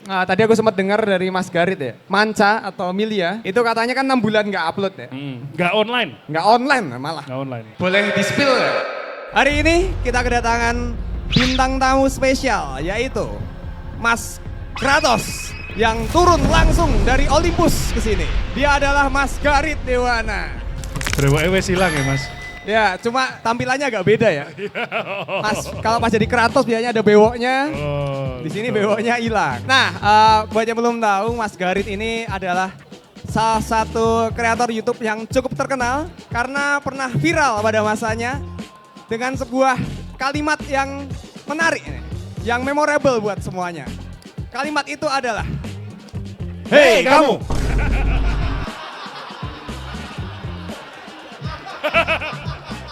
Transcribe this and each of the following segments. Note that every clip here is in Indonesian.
Tadi aku sempat dengar dari Mas Garit ya, Manca atau Milia, itu katanya kan 6 bulan nggak upload ya. Nggak online. Nggak online malah. Nggak online. Boleh di-spill ya? Hari ini kita kedatangan bintang tamu spesial, yaitu Mas Kratos yang turun langsung dari Olympus ke sini. Dia adalah Mas Garit Dewana. Brewoknya wes hilang ya mas? Ya, cuma tampilannya agak beda ya. Mas, kalau pas jadi Kratos biasanya ada bewoknya. Di sini bewoknya hilang. Nah, buat yang belum tahu, Mas Garit ini adalah salah satu kreator YouTube yang cukup terkenal karena pernah viral pada masanya dengan sebuah kalimat yang menarik, yang memorable buat semuanya. Kalimat itu adalah, "Hei kamu!"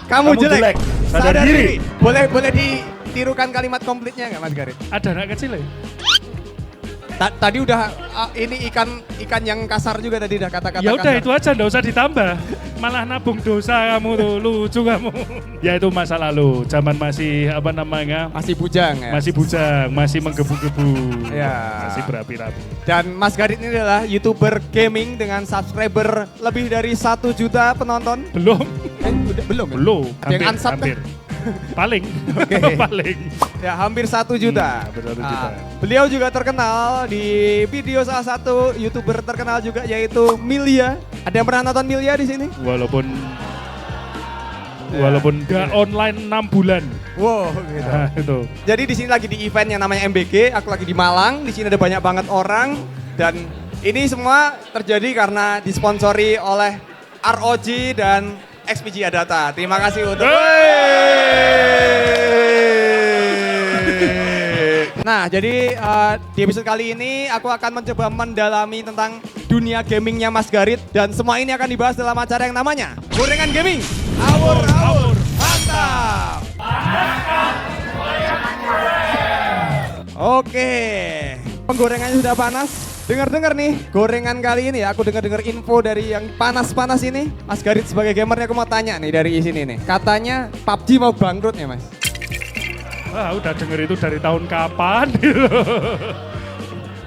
Kamu jelek, sadar diri. Boleh ditirukan kalimat komplitnya nggak Mas Garit? Ada anak kecil ya? Tadi udah ini ikan yang kasar juga tadi udah kata-kata Ya udah kasar. itu aja, nggak usah ditambah. Malah nabung dosa kamu tuh, lucu kamu. Ya itu masa lalu, zaman masih apa namanya? Masih bujang ya? Masih bujang, masih menggebu-gebu. Ya. Masih berapi-rapi. Dan Mas Garit ini adalah YouTuber gaming dengan subscriber lebih dari 1 juta penonton. Belum. Belum ya? Belum. Ada yang unsub hampir. Paling. Oke. Paling. Ya hampir 1 juta. Hampir 1 juta. Beliau juga terkenal di video salah satu YouTuber terkenal juga yaitu Milia. Ada yang pernah nonton Milia di sini? Walaupun nggak online 6 bulan. Wow, gitu. Nah, itu. Jadi di sini lagi di event yang namanya MBG, aku lagi di Malang. Di sini ada banyak banget orang dan ini semua terjadi karena disponsori oleh ROG dan XPG Adata. Terima kasih untuk. Nah, jadi di episode kali ini aku akan mencoba mendalami tentang dunia gamingnya Mas Garit dan semua ini akan dibahas dalam acara yang namanya Gorengan Gaming. Awur, mantap. Oke, penggorengannya sudah panas. Dengar-dengar nih, gorengan kali ini ya, aku dengar-dengar info dari yang panas-panas ini. Mas Garit sebagai gamernya aku mau tanya nih dari sini nih. Katanya PUBG mau bangkrut ya Mas? Udah denger itu dari tahun kapan?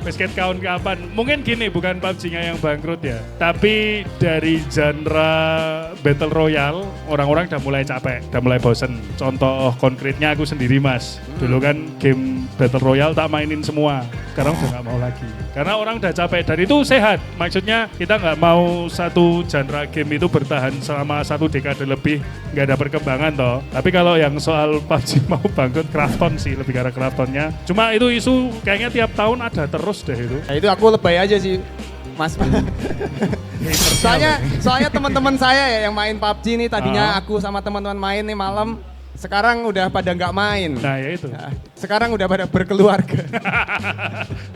Basket tahun kapan? Mungkin gini, bukan PUBG-nya yang bangkrut ya. Tapi dari genre Battle Royale, orang-orang udah mulai capek, udah mulai bosen. Contoh konkretnya aku sendiri mas. Dulu kan game Battle Royale tak mainin semua. Sekarang udah gak mau lagi. Karena orang udah capek dan itu sehat. Maksudnya kita nggak mau satu genre game itu bertahan selama 1 dekade lebih. Nggak ada perkembangan toh. Tapi kalau yang soal PUBG mau bangkrut, Krafton sih, lebih karena Kraftonnya. Cuma itu isu kayaknya tiap tahun ada terus deh itu. Nah, itu aku lebay aja sih, Mas. soalnya teman-teman saya ya yang main PUBG nih tadinya aku sama teman-teman main nih malam, sekarang udah pada nggak main. Nah ya itu. Nah, sekarang udah pada berkeluarga.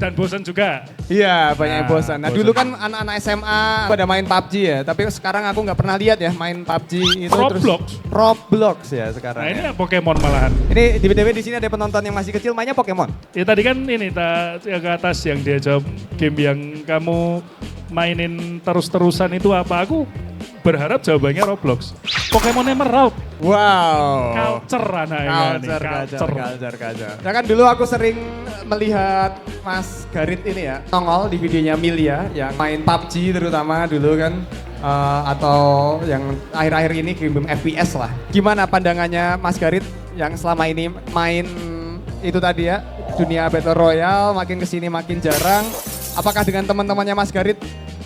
Dan bosan juga. Iya, banyak yang bosan. Nah, bosan. dulu kan anak-anak SMA pada main PUBG ya, tapi sekarang aku nggak pernah lihat ya main PUBG itu. Roblox. Terus Roblox ya sekarang. Nah ini ya. Pokemon malahan. Ini di BTW di sini ada penonton yang masih kecil mainnya Pokemon. Ya tadi kan ini yang ke atas yang dia jawab game yang kamu mainin terus-terusan itu apa? Aku berharap jawabannya Roblox. Pokemonnya meraup. Wow. Culture anaknya nih. Culture. Ya kan dulu aku sering melihat Mas Garit ini ya, nongol di videonya Milia yang main PUBG terutama dulu kan. Atau yang akhir-akhir ini game FPS lah. Gimana pandangannya Mas Garit yang selama ini main itu tadi ya, dunia Battle Royale makin kesini makin jarang. Apakah dengan teman-temannya Mas Garit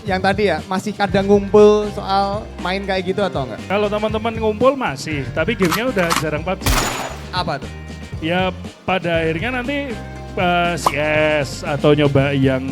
yang tadi ya masih kadang ngumpul soal main kayak gitu atau enggak? Kalau teman-teman ngumpul masih, tapi gamenya udah jarang PUBG. Apa tuh? Ya pada akhirnya nanti CS atau nyoba yang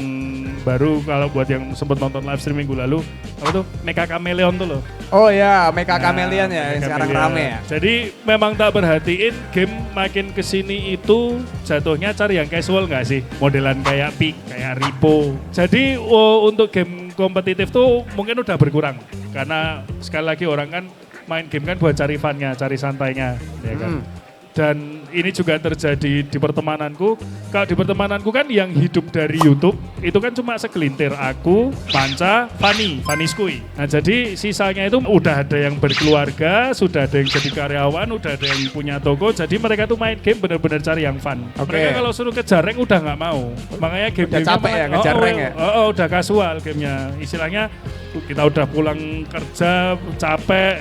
baru kalau buat yang sempat nonton live stream minggu lalu, apa tuh Mecha Chameleon tuh loh. Oh ya, Mecha Chameleon ya yang Mecha sekarang Chameleon. rame ya. Jadi memang tak perhatiin game makin kesini itu jatuhnya cari yang casual nggak sih? Modelan kayak Peak, kayak Repo. Jadi untuk game kompetitif tuh mungkin udah berkurang. Karena sekali lagi orang kan main game kan buat cari funnya, cari santainya. Ya kan? Dan ini juga terjadi di pertemananku. Kalau di pertemananku kan yang hidup dari YouTube itu kan cuma segelintir, aku, Panca, Fanny Skui. Nah jadi sisanya itu udah ada yang berkeluarga, sudah ada yang jadi karyawan, udah ada yang punya toko. Jadi mereka tuh main game benar-benar cari yang fun. Mereka kalau suruh kejar rank udah nggak mau. Makanya game-game udah capek ya ngejar rank ya. Udah kasual gamenya. Istilahnya kita udah pulang kerja capek,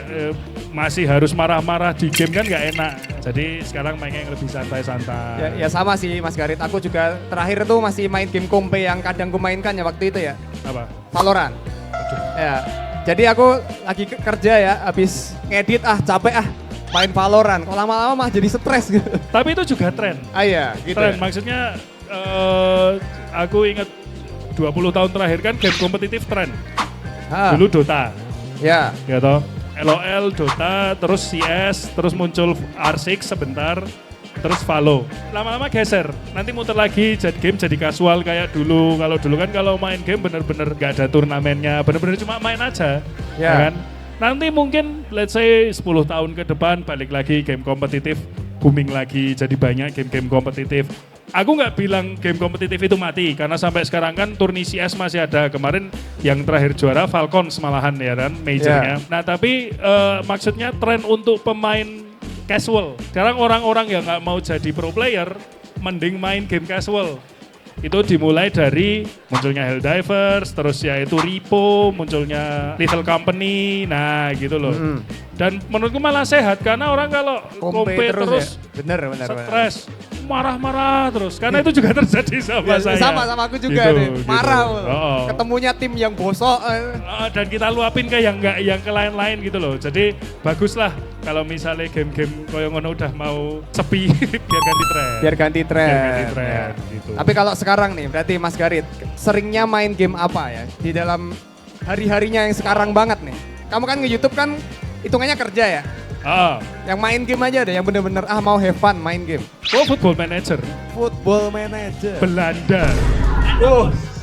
masih harus marah-marah di game kan nggak enak. Jadi sekarang mainnya yang lebih santai-santai. Ya sama sih Mas Garit. Aku juga terakhir tuh masih main game kompe yang kadang ku mainkan ya waktu itu ya. Apa? Valorant. Ya. Jadi aku lagi kerja ya, habis ngedit capek main Valorant. Kok lama-lama mah jadi stres gitu. Tapi itu juga tren. Iya, gitu. Tren maksudnya aku ingat 20 tahun terakhir kan game kompetitif tren. Dulu Dota. Ya. Ya toh. LOL, Dota, terus CS, terus muncul R6 sebentar, terus Valo. Lama-lama geser, nanti muter lagi jadi kasual kayak dulu. Kalau dulu kan kalau main game bener-bener gak ada turnamennya, bener-bener cuma main aja. Ya kan? Nanti mungkin let's say 10 tahun ke depan balik lagi game kompetitif, booming lagi, jadi banyak game-game kompetitif. Aku nggak bilang game kompetitif itu mati, karena sampai sekarang kan turni CS masih ada. Kemarin yang terakhir juara Falcons malahan ya kan, majornya. Nah tapi maksudnya tren untuk pemain casual. Sekarang orang-orang yang nggak mau jadi pro player, mending main game casual. Itu dimulai dari munculnya Helldivers, terus ya itu Repo, munculnya Little Company, nah gitu loh. Dan menurutku malah sehat, karena orang kalau kompe terus ya? Bener. stres, marah-marah terus, karena itu juga terjadi sama saya. Sama aku juga gitu, nih, marah. Ketemunya tim yang bosok. Dan kita luapin ke yang ke lain-lain gitu loh. Jadi baguslah kalau misalnya game-game koyo ngono udah mau sepi, biar ganti tren. Ya. Gitu. Tapi kalau sekarang nih, berarti Mas Garit seringnya main game apa ya di dalam hari-harinya yang sekarang banget nih? Kamu kan nge-YouTube kan hitungannya kerja ya? Yang main game aja deh, yang bener-bener mau have fun main game. Football Manager. Football Manager. Belanda.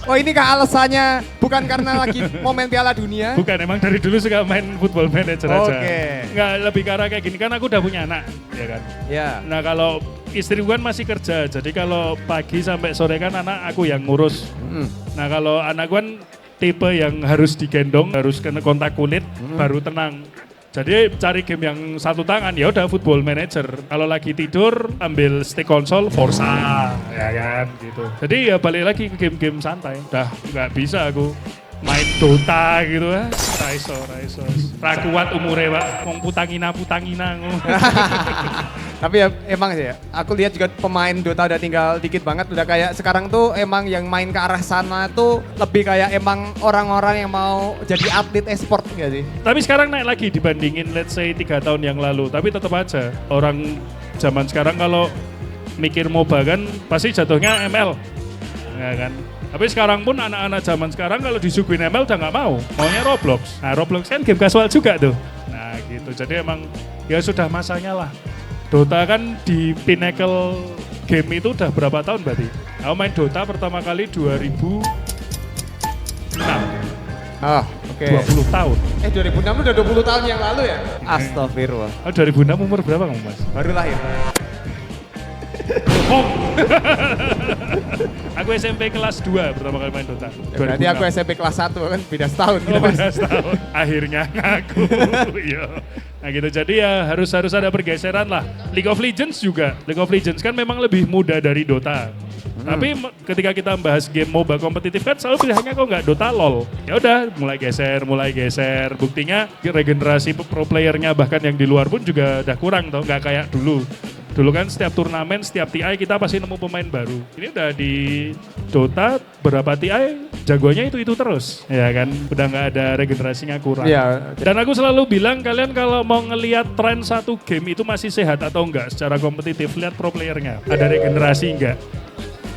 Oh ini kah alasannya bukan karena lagi momen Piala Dunia? Bukan, emang dari dulu suka main Football Manager aja. Nggak, lebih karena kayak gini, kan aku udah punya anak, ya kan? Ya. Nah kalau istri gue kan masih kerja, jadi kalau pagi sampai sore kan anak aku yang ngurus. Nah kalau anak gue kan tipe yang harus digendong, harus kena kontak kulit, baru tenang. Jadi cari game yang satu tangan, ya udah Football Manager. Kalau lagi tidur ambil stick konsol Forza, ya kan gitu. Jadi ya balik lagi ke game-game santai. Udah nggak bisa aku main Dota gitu ya. Raiso. Rakuat umure Pak, wong putangina. Tapi ya emang sih ya, aku lihat juga pemain Dota udah tinggal dikit banget, udah kayak sekarang tuh emang yang main ke arah sana tuh lebih kayak emang orang-orang yang mau jadi atlet e-sport gak sih? Tapi sekarang naik lagi dibandingin let's say 3 tahun yang lalu, tapi tetap aja orang zaman sekarang kalau mikir MOBA kan pasti jatuhnya ML, ya kan? Tapi sekarang pun anak-anak zaman sekarang kalau disuguhin ML udah nggak mau, maunya Roblox. Nah Roblox kan game casual juga tuh. Nah gitu, jadi emang ya sudah masanya lah. Dota kan di pinnacle game itu udah berapa tahun berarti? Aku main Dota pertama kali 2006. Oke. 20 tahun. 2006 udah 20 tahun yang lalu ya? Astagfirullah. 2006 umur berapa kamu Mas? Baru lahir. Aku SMP kelas 2 pertama kali main Dota. Berarti aku SMP kelas 1 kan beda setahun. Beda setahun. Akhirnya ngaku. Iya. Nah gitu, jadi ya harus ada pergeseran lah. League of Legends juga. League of Legends kan memang lebih mudah dari Dota. Tapi ketika kita membahas game MOBA kompetitif kan selalu pilihannya kok nggak Dota LOL. Ya udah mulai geser. Buktinya regenerasi pro playernya bahkan yang di luar pun juga udah kurang toh, nggak kayak dulu. Dulu kan setiap turnamen, setiap TI kita pasti nemu pemain baru. Ini udah di Dota berapa TI jagoannya itu terus, ya kan? Udah nggak ada regenerasinya kurang. Ya. Dan aku selalu bilang kalian kalau mau ngelihat tren satu game itu masih sehat atau enggak secara kompetitif, lihat pro playernya. Ada regenerasi enggak?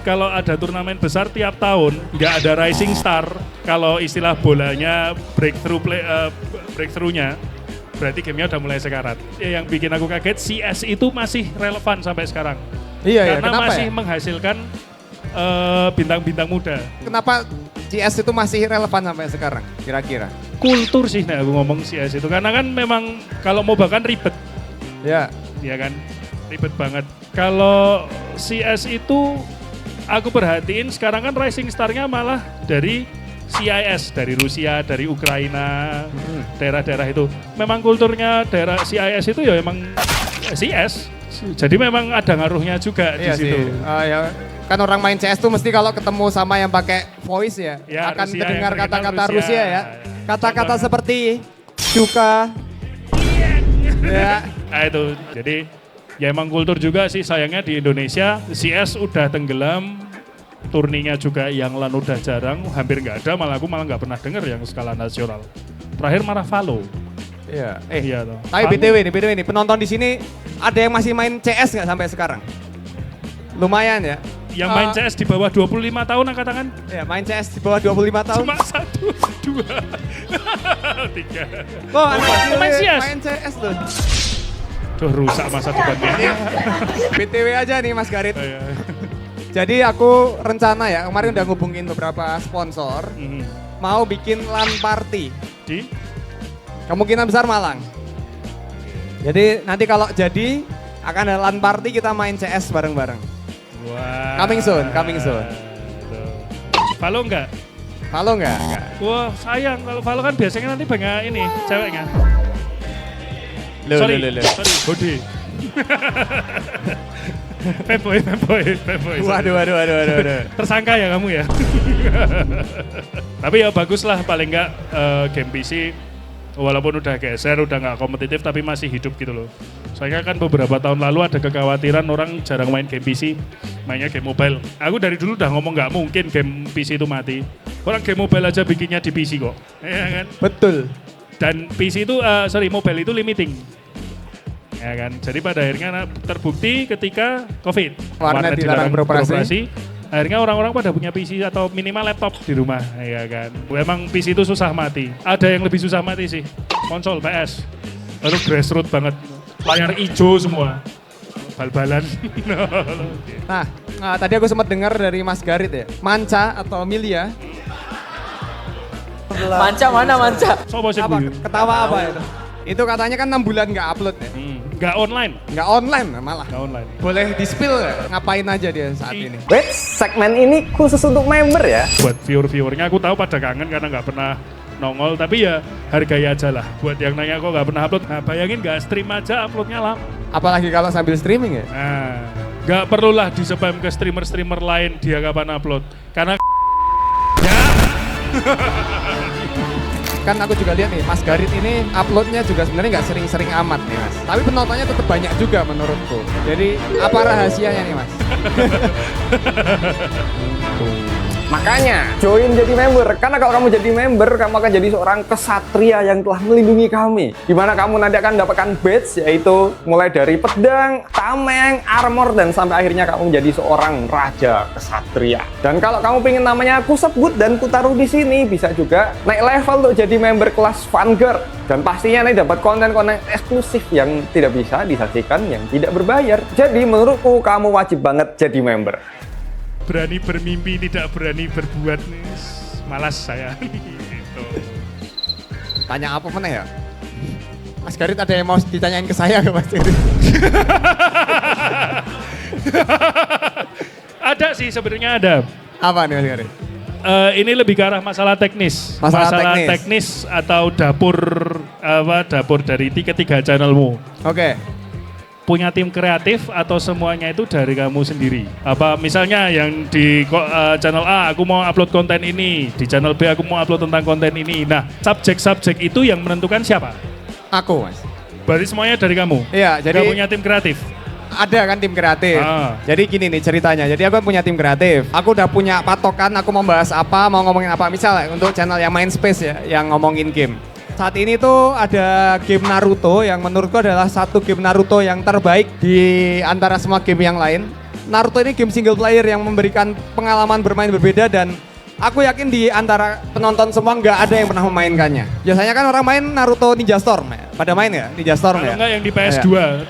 Kalau ada turnamen besar tiap tahun, nggak ada rising star. Kalau istilah bolanya breakthrough-nya, berarti gamenya udah mulai sekarat. Ya, yang bikin aku kaget, CS itu masih relevan sampai sekarang. Iya, karena kenapa masih ya? menghasilkan bintang-bintang muda. Kenapa CS itu masih relevan sampai sekarang kira-kira? Kultur sih nah aku ngomong CS itu, karena kan memang kalau MOBA kan ribet. Ya. Iya kan, ribet banget. Kalau CS itu aku perhatiin sekarang kan rising star-nya malah dari CIS, dari Rusia, dari Ukraina, daerah-daerah itu. Memang kulturnya daerah CIS itu ya memang CS. Jadi memang ada ngaruhnya juga di situ. Ya, kan orang main CS tuh mesti kalau ketemu sama yang pakai voice ya, Ya, akan Rusia, mendengar yang terkenal kata-kata Rusia. Rusia ya. Kata-kata seperti Shuka. Ya. Nah itu, jadi ya emang kultur juga sih sayangnya di Indonesia CS udah tenggelam, turninya juga yang LAN udah jarang, hampir nggak ada, malah aku nggak pernah denger yang skala nasional. Terakhir malah Valo. Iya. Iya toh. Tapi BTW nih, penonton di sini ada yang masih main CS nggak sampai sekarang? Lumayan ya. Yang main CS di bawah 25 tahun angkat tangan? Ya, main CS di bawah 25 tahun. Cuma 1, 2, 3. Oh, anak kecil main CS? main CS tuh. Tuh rusak masa depannya. BTW aja nih Mas Garit. Iya. Jadi aku rencana ya, kemarin udah ngubungin beberapa sponsor, mau bikin LAN party. Di? Kemungkinan besar Malang. Jadi nanti kalau jadi, akan ada LAN party kita main CS bareng-bareng. Wah. Coming soon. Tuh. Valo enggak? Halo enggak? Wah sayang, kalau Valo kan biasanya nanti banyak ini, ceweknya. Loh, Sorry, loh. Bodi. Fanboy. Waduh. Tersangka ya kamu ya. Tapi ya bagus lah, paling enggak game PC walaupun udah geser, udah nggak kompetitif tapi masih hidup gitu loh. Soalnya kan beberapa tahun lalu ada kekhawatiran orang jarang main game PC, mainnya game mobile. Aku dari dulu udah ngomong nggak mungkin game PC itu mati. Orang game mobile aja bikinnya di PC kok, ya kan? Betul. Dan PC itu, mobile itu limiting. Ya kan, jadi pada akhirnya terbukti ketika COVID. Warnet dilarang beroperasi. Akhirnya orang-orang pada punya PC atau minimal laptop di rumah, ya kan. Emang PC itu susah mati. Ada yang lebih susah mati sih, konsol PS. Lalu grassroots banget, layar hijau semua, bal-balan. Nah, tadi aku sempat dengar dari Mas Garit ya, Manca atau Milia. Manca mana Manca? Sopo sih Apa? Bu? Ketawa apa itu? Itu katanya kan 6 bulan nggak upload ya. Nggak online. Nggak online malah. Nggak online. Boleh di-spill nggak? Ngapain aja dia saat ini? Wait, segmen ini khusus untuk member ya? Buat viewer-viewernya aku tahu pada kangen karena nggak pernah nongol, tapi ya hargai aja lah. Buat yang nanya kok nggak pernah upload, nah bayangin nggak stream aja uploadnya lah. Apalagi kalau sambil streaming ya? Nah, nggak perlulah di spam ke streamer-streamer lain dia kapan upload. Karena ya. Kan aku juga lihat nih, Mas Garit ini uploadnya juga sebenarnya nggak sering-sering amat nih Mas. Tapi penontonnya tetap banyak juga menurutku. Jadi apa rahasianya nih Mas? Makanya join jadi member, karena kalau kamu jadi member, kamu akan jadi seorang kesatria yang telah melindungi kami. Dimana kamu nanti akan mendapatkan badge, yaitu mulai dari pedang, tameng, armor, dan sampai akhirnya kamu menjadi seorang raja kesatria. Dan kalau kamu pengen namanya aku sebut dan ku taruh di sini, bisa juga naik level untuk jadi member kelas Vanguard. Dan pastinya nanti dapat konten-konten eksklusif yang tidak bisa disaksikan, yang tidak berbayar. Jadi menurutku kamu wajib banget jadi member. Berani bermimpi, tidak berani berbuat, malas saya. Gitu. Tanya apa mana ya? Mas Garit ada yang mau ditanyain ke saya ke Mas Garit? Ada sih sebenarnya ada. Apa nih Mas Garit? Ini lebih ke arah masalah teknis. Masalah teknis atau dapur dari ketiga channelmu. Oke. Punya tim kreatif atau semuanya itu dari kamu sendiri? Apa misalnya yang di channel A aku mau upload konten ini, di channel B aku mau upload tentang konten ini. Nah, subjek-subjek itu yang menentukan siapa? Aku Mas. Berarti semuanya dari kamu? Iya, jadi Gak punya tim kreatif? ada kan tim kreatif. Jadi gini nih ceritanya. Jadi aku punya tim kreatif. Aku udah punya patokan aku mau bahas apa, mau ngomongin apa. Misalnya untuk channel yang main space ya, yang ngomongin game. Saat ini tuh ada game Naruto yang menurutku adalah satu game Naruto yang terbaik di antara semua game yang lain. Naruto ini game single player yang memberikan pengalaman bermain berbeda dan aku yakin di antara penonton semua nggak ada yang pernah memainkannya. Biasanya kan orang main Naruto Ninja Storm ya. Pada main ya Ninja Storm Kalau ya? enggak yang di PS2.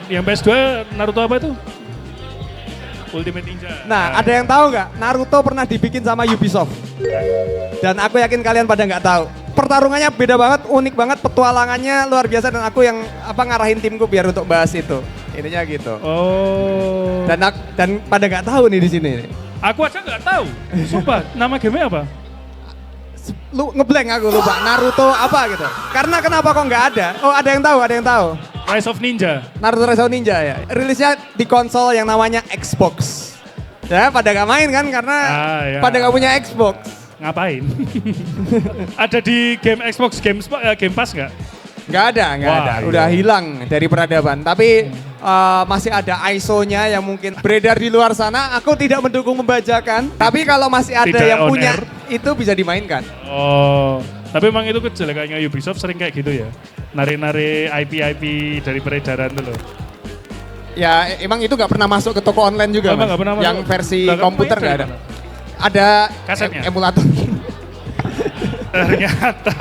Yang PS2 Naruto apa itu? Ultimate Ninja. Nah, ada yang tahu nggak? Naruto pernah dibikin sama Ubisoft. Dan aku yakin kalian pada nggak tahu. Pertarungannya beda banget, unik banget, petualangannya luar biasa dan aku yang ngarahin timku biar untuk bahas itu. Intinya gitu. Oh. Dan pada nggak tahu nih di sini. Aku aja nggak tahu. Sumpah, nama game apa? Lu ngeblank aku lupa. Naruto apa gitu. Karena kenapa kok nggak ada? Oh, ada yang tahu. Rise of Ninja. Naruto Rise of Ninja ya. Rilisnya di konsol yang namanya Xbox. Ya, pada nggak main kan karena Ya. pada nggak punya Xbox. Ngapain? Ada di game Xbox Game Pass nggak? Nggak ada. Wah, Udah iya. hilang dari peradaban. Tapi masih ada ISO-nya yang mungkin beredar di luar sana. Aku tidak mendukung membajakan. Tapi kalau masih ada Tidak yang on punya, air. itu bisa dimainkan. Oh, tapi emang itu kejelekannya Ubisoft sering kayak gitu ya? Narik-narik IP-IP dari peredaran tuh loh. Ya emang itu nggak pernah masuk ke toko online juga, Emang Mas? nggak pernah masuk? Yang versi Lah, kamu komputer main nggak dari ada. mana? Ada Kasetnya? emulator. Ternyata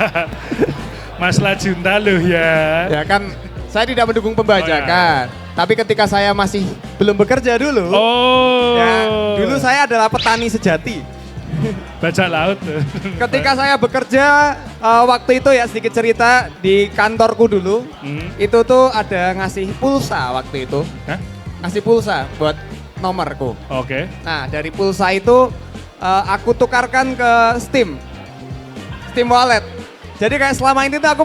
Mas Lajunta loh ya. Ya kan, saya tidak mendukung pembajakan. Tapi ketika saya masih belum bekerja dulu, Oh. ya, dulu saya adalah petani sejati. Bajak laut. Ketika saya bekerja, waktu itu ya sedikit cerita di kantorku dulu, itu tuh ada ngasih pulsa waktu itu. Hah? Ngasih pulsa buat nomorku. Oke. Nah, dari pulsa itu aku tukarkan ke Steam Wallet. Jadi kayak selama ini tuh aku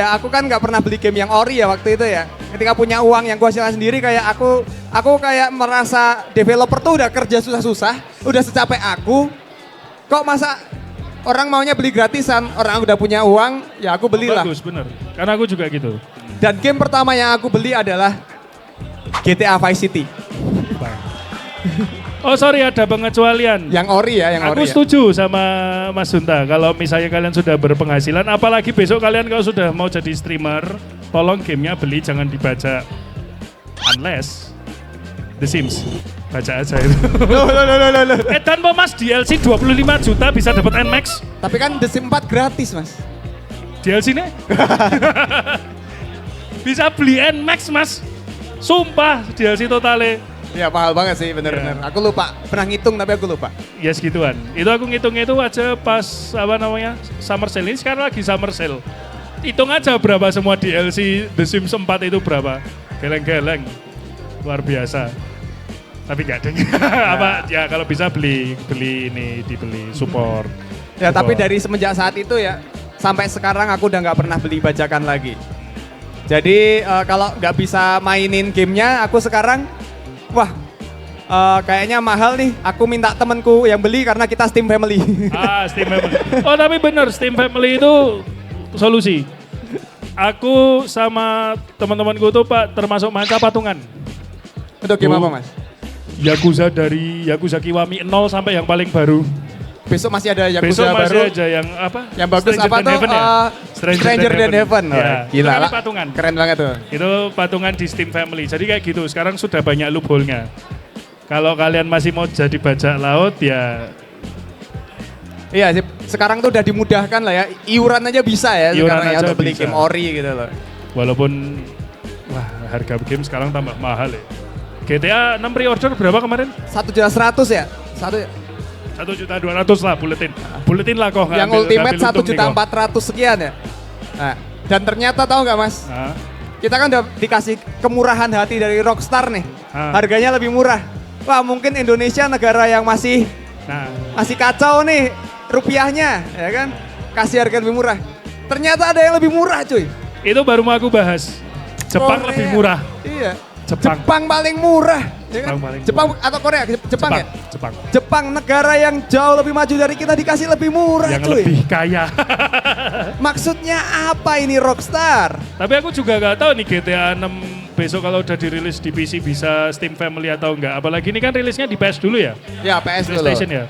aku kan nggak pernah beli game yang ori ya waktu itu ya. Ketika punya uang yang gua hasilkan sendiri, kayak aku kayak merasa developer tuh udah kerja susah-susah, udah secapek aku, kok masa orang maunya beli gratisan, orang udah punya uang, ya aku belilah. Bagus, bener. Karena aku juga gitu. Dan game pertama yang aku beli adalah GTA Vice City. Oh sorry, ada pengecualian. Yang ori ya, yang Aku ori ya. setuju sama Mas Junta. Kalau misalnya kalian sudah berpenghasilan, apalagi besok kalian kalau sudah mau jadi streamer, tolong gamenya beli, jangan dibaca. Unless The Sims, baca aja itu. Loh. Dan mau Mas DLC 25 juta bisa dapat NMAX. Tapi kan The Sims 4 gratis, Mas. DLC nih? Bisa beli NMAX Mas. Sumpah DLC totalnya. Ya mahal banget sih, bener-bener. Ya. Aku lupa, pernah ngitung tapi aku lupa. Ya segituan. Itu aku ngitungnya itu aja pas summer sale. Ini sekarang lagi summer sale. Hitung aja berapa semua DLC The Sims 4 itu berapa. Geleng-geleng. Luar biasa. Tapi gak ada. Ya kalau bisa beli ini, dibeli support. Ya tapi Support. dari semenjak saat itu ya, sampai sekarang aku udah nggak pernah beli bajakan lagi. Jadi kalau nggak bisa mainin gamenya, aku sekarang, wah kayaknya mahal nih. Aku minta temenku yang beli karena kita Steam Family. Steam Family. Oh tapi bener, Steam Family itu solusi. Aku sama teman-temanku tuh Pak termasuk manca patungan. Untuk game apa, Mas? Yakuza dari Yakuza Kiwami 0 sampai yang paling baru. Besok masih ada Besok Yakuza masih baru. aja yang apa? Yang bagus Stranger apa Than tuh? Heaven ya? Stranger Than Heaven. Ya. Oh, gila Itu lah. patungan. Keren banget tuh. Itu patungan di Steam Family. Jadi kayak gitu. Sekarang sudah banyak loophole-nya. Kalau kalian masih mau jadi bajak laut ya Iya sih, sekarang tuh udah dimudahkan lah ya. Iuran aja bisa ya Iuran sekarang ya aja untuk beli bisa. game ori gitu loh. walaupun harga game sekarang tambah mahal ya. GTA 6 pre-order berapa kemarin? 1.100.000 ya? 1.200.000 lah buletin. Buletin lah kok. Yang ultimate 1.400.000 sekian ya. Nah, dan ternyata tahu nggak Mas? Nah, Kita kan udah dikasih kemurahan hati dari Rockstar nih. Harganya lebih murah. Wah, mungkin Indonesia negara yang masih kacau nih rupiahnya, ya kan? Kasih harga lebih murah. Ternyata ada yang lebih murah, cuy. itu baru mau aku bahas. Jepang Korea. lebih murah. Iya. Jepang. paling murah. Ya kan? Jepang paling Jepang atau Korea? Jepang ya? Jepang. Jepang negara yang jauh lebih maju dari kita dikasih lebih murah, Yang cuy. lebih kaya. Maksudnya apa ini Rockstar? Tapi aku juga nggak tahu nih GTA 6 besok kalau udah dirilis di PC bisa Steam Family atau enggak. Apalagi ini kan rilisnya di PS dulu ya. Ya PS dulu. PlayStation ya.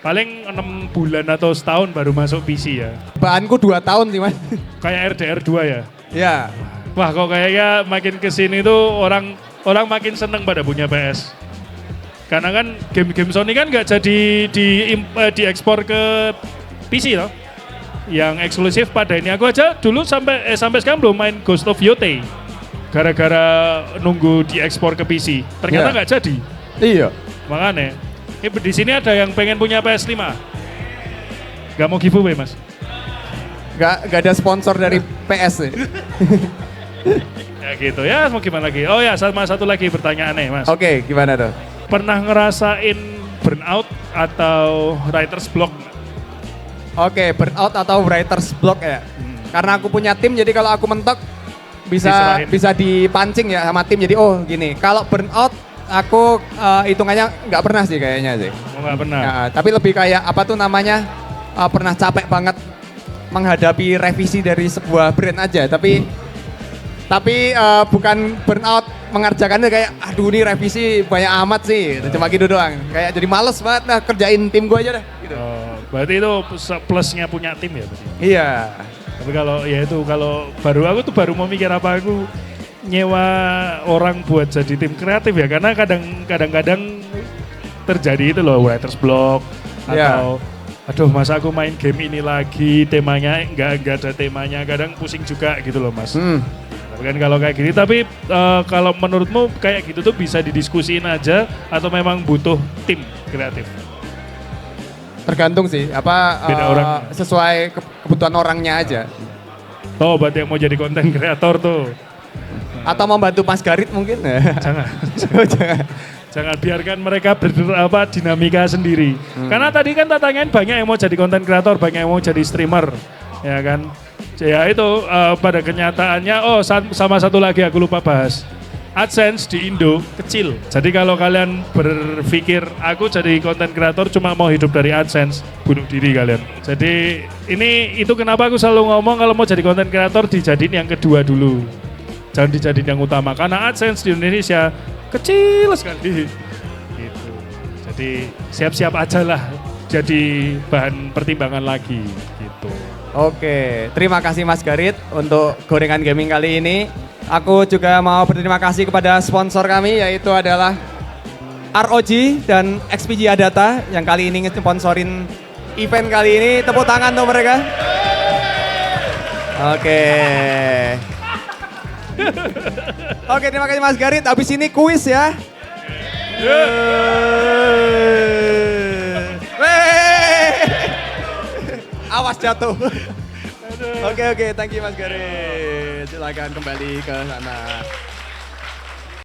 Paling 6 bulan atau setahun baru masuk PC ya. Bahanku 2 tahun sih Mas. Kayak RDR 2 ya. Ya. Wah kok kayaknya makin kesini tuh orang makin seneng pada punya PS. Karena kan game-game Sony kan nggak jadi diekspor ke PC loh. Yang eksklusif pada ini aku aja dulu sampai sekarang belum main Ghost of Yotei. Gara-gara nunggu diekspor ke PC. Ternyata nggak jadi. Iya. Makanya, di sini ada yang pengen punya PS5. Gak mau giveaway Mas? Gak ada sponsor dari PS nih. Ya gitu ya, mau gimana lagi? Oh ya, sama satu lagi pertanyaan nih Mas. Oke, gimana tuh? Pernah ngerasain burnout atau writer's block? Oke, burnout atau writer's block ya. Karena aku punya tim, jadi kalau aku mentok bisa Diserahin. bisa dipancing ya sama tim. Jadi oh gini, kalau burnout aku hitungannya nggak pernah sih kayaknya sih. Oh, nggak pernah. Ya, tapi lebih kayak apa tuh namanya pernah capek banget menghadapi revisi dari sebuah brand aja. Tapi bukan burnout mengerjakannya kayak aduh ini revisi banyak amat sih. Cuma gitu doang. Kayak jadi males banget lah kerjain tim gue aja dah. Gitu. Oh, berarti itu plusnya punya tim ya berarti. Iya. Tapi kalau ya itu kalau aku tuh baru mau mikir apa aku nyewa orang buat jadi tim kreatif ya karena kadang-kadang terjadi itu loh writer's block Iya. atau aduh masa aku main game ini lagi temanya nggak ada temanya kadang pusing juga gitu loh Mas. Tapi kan kalau kayak gini tapi kalau menurutmu kayak gitu tuh bisa didiskusiin aja atau memang butuh tim kreatif? Tergantung sih apa Beda orang. sesuai kebutuhan orangnya aja. Oh berarti yang mau jadi konten kreator tuh Atau membantu Mas Garit mungkin. jangan. Jangan. Jangan biarkan mereka dinamika sendiri. Karena tadi kan tanyain banyak yang mau jadi konten kreator, banyak yang mau jadi streamer, ya kan? Ya itu pada kenyataannya, sama satu lagi aku lupa bahas. AdSense di Indo kecil. Jadi kalau kalian berpikir aku jadi konten kreator cuma mau hidup dari AdSense, bunuh diri kalian. Jadi itu kenapa aku selalu ngomong kalau mau jadi konten kreator dijadiin yang kedua dulu. Jangan dijadiin yang utama karena AdSense di Indonesia kecil sekali gitu. Jadi siap-siap aja lah jadi bahan pertimbangan lagi gitu. Oke, terima kasih Mas Garit untuk gorengan gaming kali ini. Aku juga mau berterima kasih kepada sponsor kami yaitu adalah ROG dan XPG Adata yang kali ini ngesponsorin event kali ini. Tepuk tangan untuk mereka. Oke. Oke, terima kasih Mas Garit. Habis ini kuis ya. Awas jatuh. Oke, thank you Mas Garit. Silakan kembali ke sana.